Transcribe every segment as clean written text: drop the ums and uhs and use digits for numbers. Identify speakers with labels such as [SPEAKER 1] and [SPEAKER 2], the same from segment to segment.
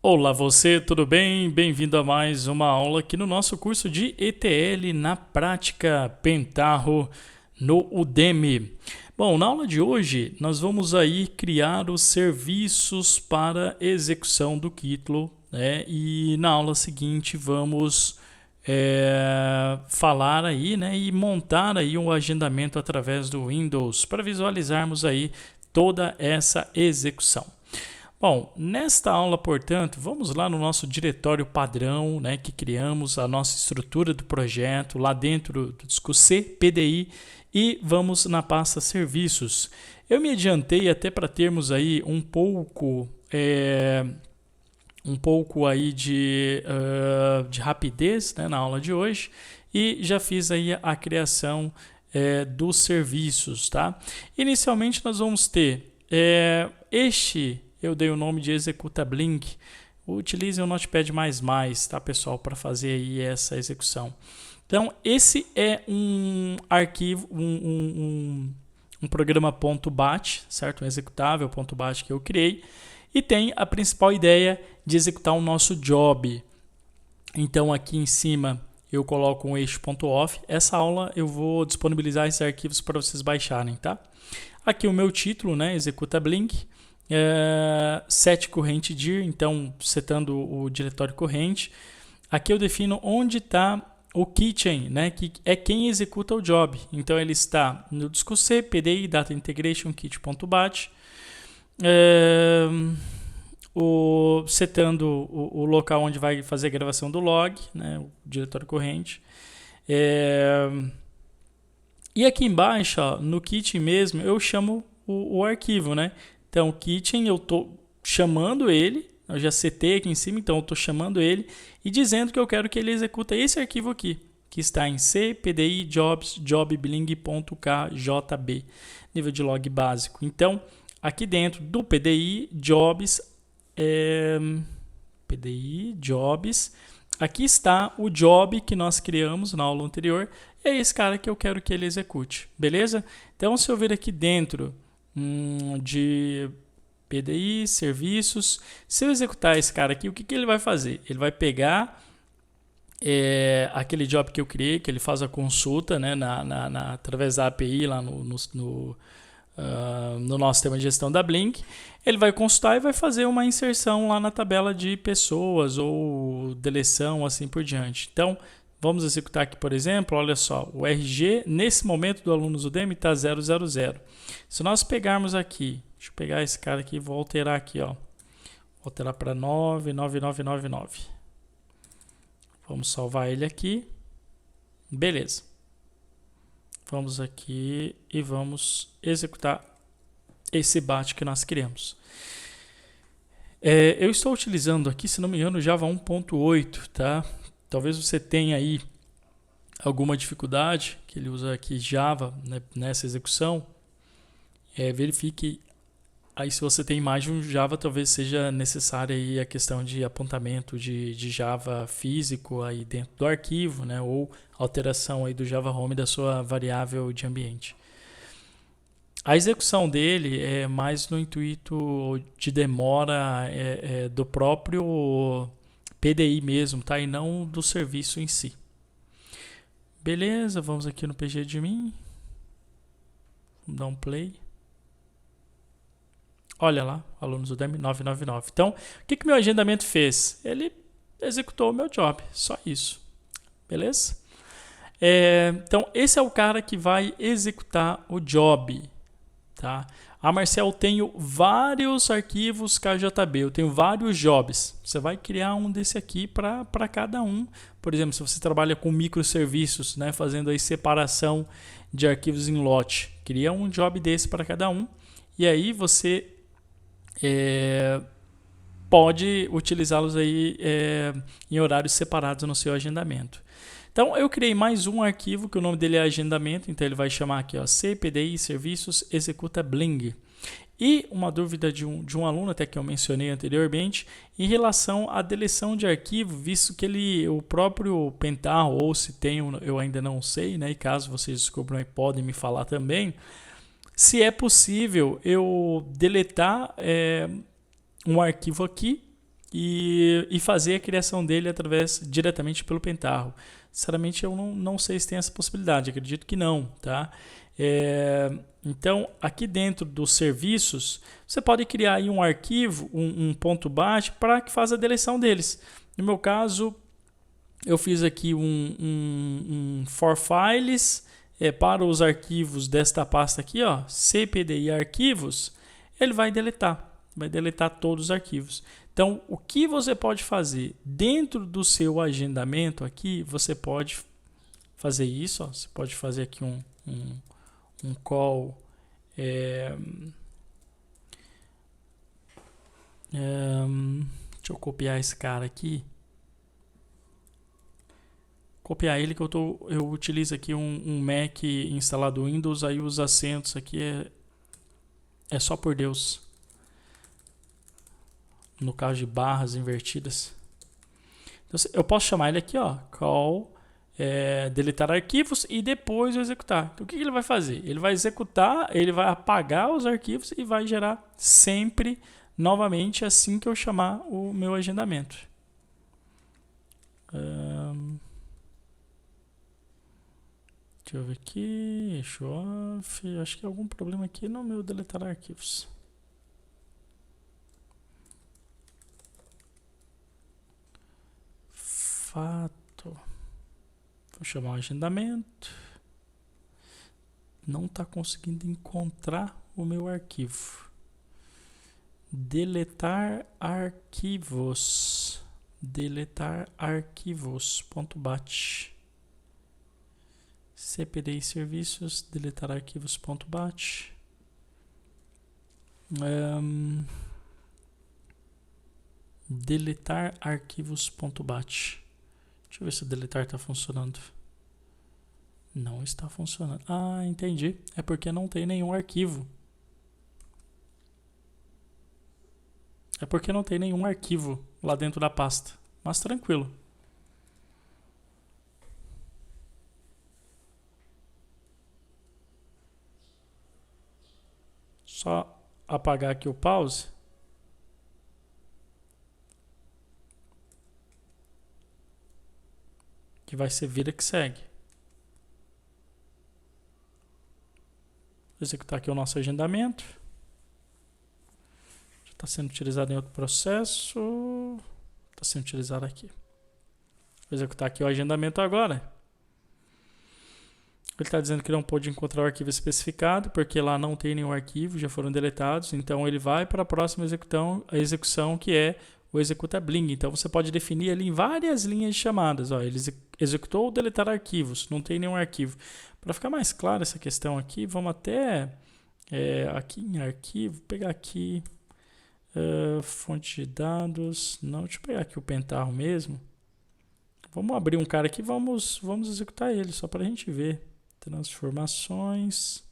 [SPEAKER 1] Olá você, tudo bem? Bem-vindo a mais uma aula aqui no nosso curso de ETL na prática Pentaho no Udemy. Bom, na aula de hoje nós vamos aí criar os serviços para execução do Kitlo, né? E na aula seguinte vamos falar aí, né? E montar aí um agendamento através do Windows para visualizarmos aí toda essa execução. Bom, nesta aula, portanto, vamos lá no nosso diretório padrão, né, que criamos a nossa estrutura do projeto, lá dentro do disco C, PDI, e vamos na pasta Serviços. Eu me adiantei até para termos aí um pouco aí de rapidez, né, na aula de hoje, e já fiz aí a criação dos serviços, tá? Inicialmente nós vamos ter eu dei o nome de Executa Blink. Utilize o Notepad++, tá, pessoal, para fazer aí essa execução. Então, esse é um arquivo, um programa .bat, certo? Um executável .bat que eu criei. E tem a principal ideia de executar o nosso job. Então, aqui em cima eu coloco um eixo.off. Essa aula eu vou disponibilizar esses arquivos para vocês baixarem, tá? Aqui o meu título, né? Executa Blink. Set corrente dir, então setando o diretório corrente. Aqui eu defino onde está o keychain, né, que é quem executa o job. Então ele está no disco C, PDI, Data Integration, kit.bat, setando o local onde vai fazer a gravação do log, né, o diretório corrente. E aqui embaixo, ó, no kit mesmo, eu chamo o arquivo, né? Então, o kitchen, eu estou chamando ele, eu já setei aqui em cima, então eu estou chamando ele e dizendo que eu quero que ele executa esse arquivo aqui, que está em C, PDI, jobs, jobbling.kjb, nível de log básico. Então, aqui dentro do PDI, jobs, aqui está o job que nós criamos na aula anterior, é esse cara que eu quero que ele execute, beleza? Então, se eu vir aqui dentro de PDI, serviços, se eu executar esse cara aqui, o que ele vai fazer? Ele vai pegar aquele job que eu criei, que ele faz a consulta, né, através da API lá no nosso sistema de gestão da Blink. Ele vai consultar e vai fazer uma inserção lá na tabela de pessoas ou deleção, assim por diante. Então, vamos executar aqui, por exemplo, olha só, o RG nesse momento do aluno Udemy está 000. Se nós pegarmos aqui, deixa eu pegar esse cara aqui e vou alterar aqui, ó. Vou alterar para 99999. Vamos salvar ele aqui. Beleza. Vamos aqui e vamos executar esse bat que nós criamos. Eu estou utilizando aqui, se não me engano, Java 1.8, tá? Talvez você tenha aí alguma dificuldade, que ele usa aqui Java, né, nessa execução. Verifique aí se você tem mais de um Java, talvez seja necessária aí a questão de apontamento de Java físico aí dentro do arquivo, né, ou alteração aí do Java Home da sua variável de ambiente. A execução dele é mais no intuito de demora do próprio PDI mesmo, tá? E não do serviço em si. Beleza, vamos aqui no pgadmin. Vamos dar um play. Olha lá, alunos Udemy 999. Então, o que meu agendamento fez? Ele executou o meu job, só isso. Beleza? Então, esse é o cara que vai executar o job. Tá? Marcel, eu tenho vários arquivos KJB, eu tenho vários jobs. Você vai criar um desse aqui para cada um. Por exemplo, se você trabalha com microserviços, né, fazendo aí separação de arquivos em lote, cria um job desse para cada um. E aí você pode utilizá-los aí em horários separados no seu agendamento. Então, eu criei mais um arquivo, que o nome dele é agendamento, então ele vai chamar aqui, ó, CPDI Serviços Executa Bling. E uma dúvida de um aluno, até que eu mencionei anteriormente, em relação à deleção de arquivo, visto que o próprio Pentaho, ou se tem, eu ainda não sei, né, e caso vocês descubram aí, podem me falar também, se é possível eu deletar um arquivo aqui e fazer a criação dele diretamente pelo Pentaho. Sinceramente, eu não sei se tem essa possibilidade, acredito que não, tá? Então, aqui dentro dos serviços, você pode criar aí um arquivo, um ponto .bat, para que faça a deleção deles. No meu caso, eu fiz aqui um for files para os arquivos desta pasta aqui, ó, cpdi arquivos, ele vai deletar todos os arquivos. Então, o que você pode fazer dentro do seu agendamento aqui, você pode fazer isso, ó, você pode fazer aqui um call deixa eu copiar esse cara aqui, copiar ele que eu utilizo aqui um Mac instalado Windows, aí os acentos aqui é só por Deus, no caso de barras invertidas. Então, eu posso chamar ele aqui, ó, call deletar arquivos e depois executar. Então, o que ele vai fazer? Ele vai executar, ele vai apagar os arquivos e vai gerar sempre novamente assim que eu chamar o meu agendamento. Deixa eu ver aqui, show off, acho que é algum problema aqui no meu deletar arquivos. Fato. Vou chamar o agendamento. Não está conseguindo encontrar o meu arquivo. Deletar arquivos. Deletar arquivos.bat. cpdi serviços, deletar arquivos.bat. Deletar arquivos.bat. Deixa eu ver se o deletar está funcionando. Não está funcionando. Ah, entendi. É porque não tem nenhum arquivo. É porque não tem nenhum arquivo lá dentro da pasta. Mas tranquilo. Só apagar aqui o pause. Que vai ser vida que segue. Vou executar aqui o nosso agendamento. Já está sendo utilizado em outro processo. Está sendo utilizado aqui. Vou executar aqui o agendamento agora. Ele está dizendo que não pôde encontrar o arquivo especificado, porque lá não tem nenhum arquivo, já foram deletados. Então ele vai para a próxima execução, que é o executa Bling. Então você pode definir ali em várias linhas de chamadas. Ó, ele executou ou deletar arquivos, não tem nenhum arquivo. Para ficar mais claro essa questão aqui, vamos até aqui em arquivo, pegar aqui fonte de dados. Não, deixa eu pegar aqui o Pentaho mesmo. Vamos abrir um cara aqui, vamos executar ele, só para a gente ver. Transformações.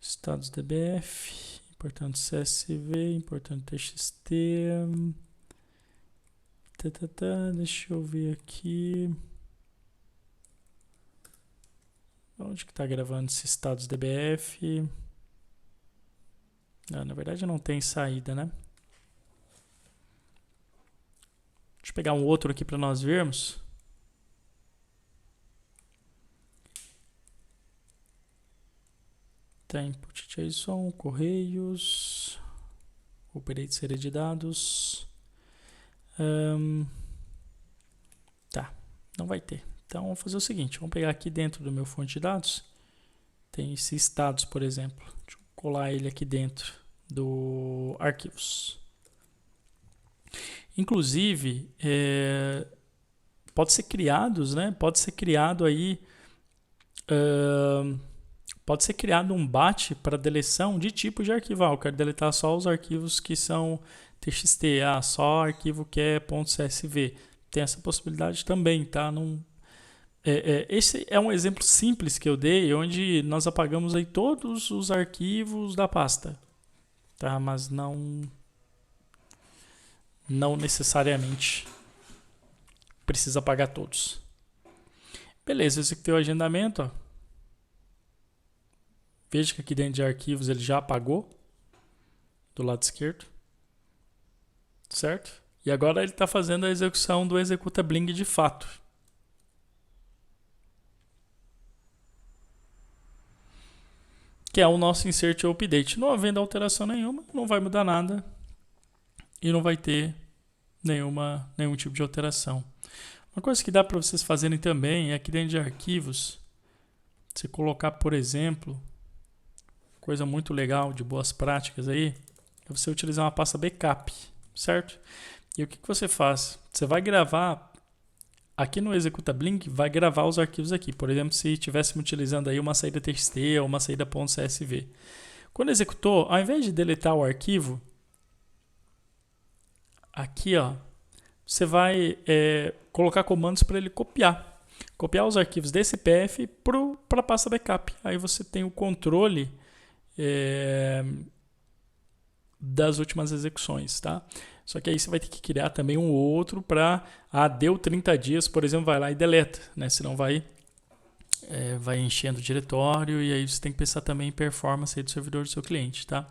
[SPEAKER 1] Estados DBF. Importante CSV, importante TXT. Deixa eu ver aqui. Onde que está gravando esses estados DBF? Na verdade não tem saída, né? Deixa eu pegar um outro aqui para nós vermos. Tá, input JSON, correios, operate série de dados. Tá, não vai ter. Então vamos fazer o seguinte, vamos pegar aqui dentro do meu fonte de dados. Tem esses estados, por exemplo. Deixa eu colar ele aqui dentro do arquivos. Inclusive, pode ser criados, né? Pode ser criado aí... pode ser criado um BAT para deleção de tipo de arquivo. Eu quero deletar só os arquivos que são TXT, só arquivo que é .csv. Tem essa possibilidade também, tá? Esse é um exemplo simples que eu dei, onde nós apagamos aí todos os arquivos da pasta, tá? Mas não necessariamente precisa apagar todos. Beleza, esse aqui é o agendamento, ó. Veja que aqui dentro de arquivos ele já apagou. do lado esquerdo, certo? E agora ele está fazendo a execução do executa Bling de fato. Que é o nosso insert ou update. Não havendo alteração nenhuma, não vai mudar nada e não vai ter nenhum tipo de alteração. Uma coisa que dá para vocês fazerem também é aqui dentro de arquivos, você colocar, por exemplo, coisa muito legal de boas práticas aí, é você utilizar uma pasta backup, certo? E o que você faz? Você vai gravar aqui no Executa Bling, vai gravar os arquivos aqui. Por exemplo, se estivéssemos utilizando aí uma saída TXT ou uma saída .csv. Quando executou, ao invés de deletar o arquivo, aqui ó, você vai colocar comandos para ele copiar. Copiar os arquivos desse PF para a pasta backup. Aí você tem o controle das últimas execuções, tá? Só que aí você vai ter que criar também um outro para, deu 30 dias, por exemplo, vai lá e deleta, né? Senão vai enchendo o diretório e aí você tem que pensar também em performance aí do servidor do seu cliente, tá?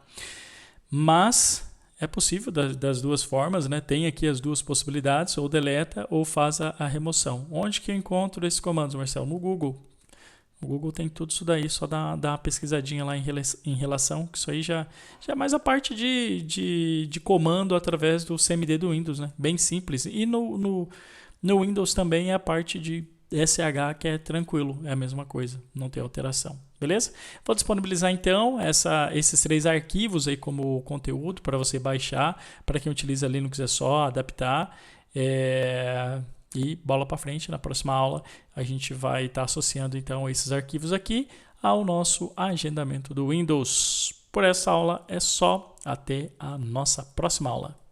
[SPEAKER 1] Mas é possível das duas formas, né? Tem aqui as duas possibilidades, ou deleta ou faz a remoção. Onde que eu encontro esses comandos, Marcelo? No Google. O Google tem tudo isso daí, só dá uma pesquisadinha lá em relação, que isso aí já é mais a parte de comando através do CMD do Windows, né? Bem simples. E no Windows também é a parte de SH, que é tranquilo, é a mesma coisa, não tem alteração. Beleza? Vou disponibilizar então esses 3 arquivos aí como conteúdo para você baixar. Para quem utiliza Linux é só adaptar. E bola para frente, na próxima aula a gente vai estar associando então esses arquivos aqui ao nosso agendamento do Windows. Por essa aula é só, até a nossa próxima aula.